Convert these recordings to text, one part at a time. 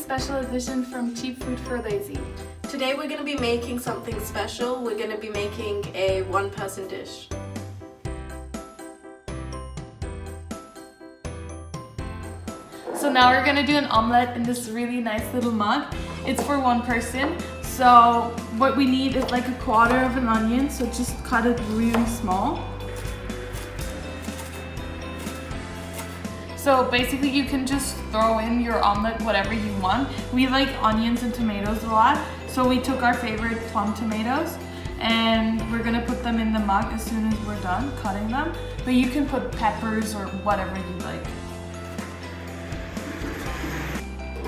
special edition from CheapFood4Lazy. Today we're going to be making something special. We're going to be making a one-person dish. So now we're gonna do an omelette in this really nice little mug. It's for one person. So what we need is like a quarter of an onion, so just cut it really small. So basically you can just throw in your omelette whatever you want. We like onions and tomatoes a lot, so we took our favorite plum tomatoes and we're gonna put them in the mug as soon as we're done cutting them. But you can put peppers or whatever you like.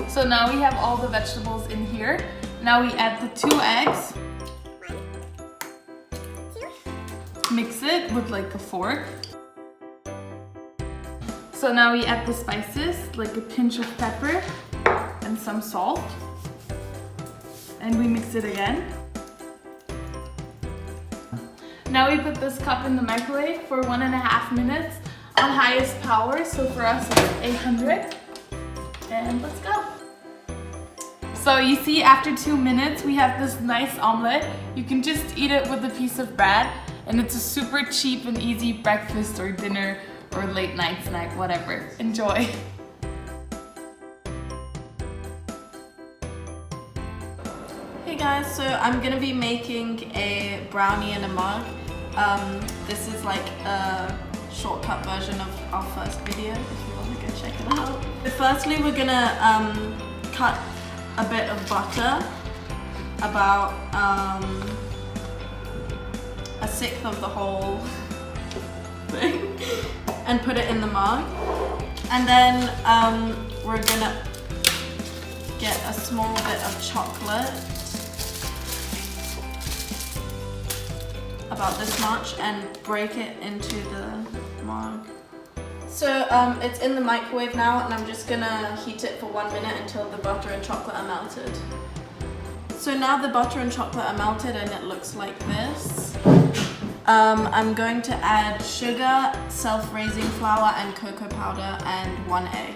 So now we have all the vegetables in here. Now we add the 2 eggs. Mix it with like a fork. So now we add the spices, like a pinch of pepper and some salt. And we mix it again. Now we put this cup in the microwave for 1.5 minutes on highest power. So for us it's 800. And let's go. So you see, after 2 minutes we have this nice omelette. You can just eat it with a piece of bread, and it's a super cheap and easy breakfast or dinner or late night snack, whatever. Enjoy. Hey guys, so I'm gonna be making a brownie in a mug. This is like a shortcut version of our first video if you want to go check it out. But firstly we're gonna cut a bit of butter, about 1/6 of the whole thing, and put it in the mug. And then we're gonna get a small bit of chocolate, about this much, and break it into the mug. So it's in the microwave now, and I'm just gonna heat it for 1 minute until the butter and chocolate are melted. So now the butter and chocolate are melted and it looks like this. I'm going to add sugar, self-raising flour, and cocoa powder, and 1 egg.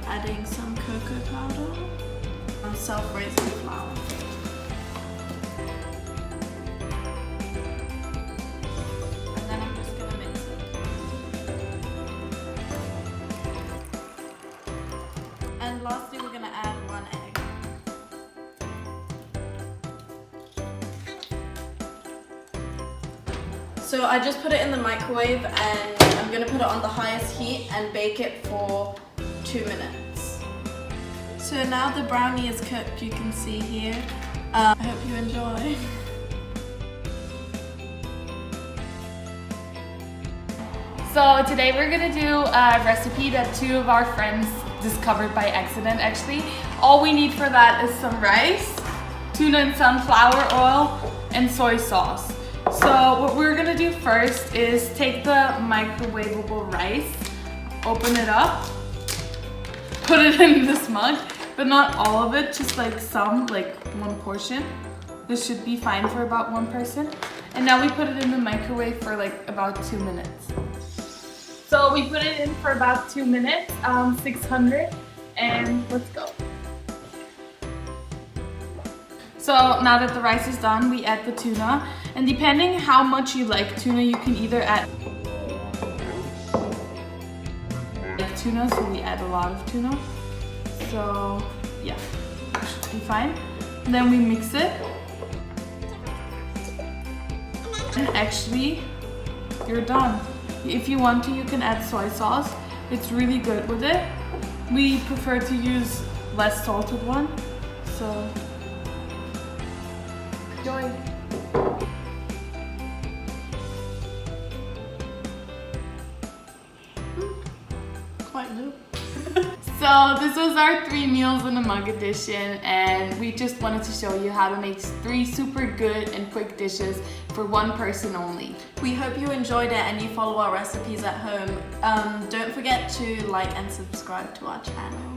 Adding some cocoa powder and self-raising flour. And lastly, we're going to add 1 egg. So I just put it in the microwave, and I'm going to put it on the highest heat and bake it for 2 minutes. So now the brownie is cooked, you can see here. I hope you enjoy. So today we're gonna do a recipe that 2 of our friends discovered by accident actually. All we need for that is some rice, tuna and sunflower oil, and soy sauce. So what we're gonna do first is take the microwavable rice, open it up, put it in this mug, but not all of it, just like some, like 1 portion. This should be fine for about 1 person. And now we put it in the microwave for like about 2 minutes. So we put it in for about 2 minutes, 600, and let's go. So now that the rice is done, we add the tuna. And depending how much you like tuna, you can either add tuna, so we add a lot of tuna. So yeah, should be fine. And then we mix it. And actually, you're done. If you want to, you can add soy sauce. It's really good with it. We prefer to use less salted one. So enjoy. Quite good. So this was our 3 meals in a mug edition, and we just wanted to show you how to make 3 super good and quick dishes for 1 person only. We hope you enjoyed it and you follow our recipes at home. Don't forget to like and subscribe to our channel.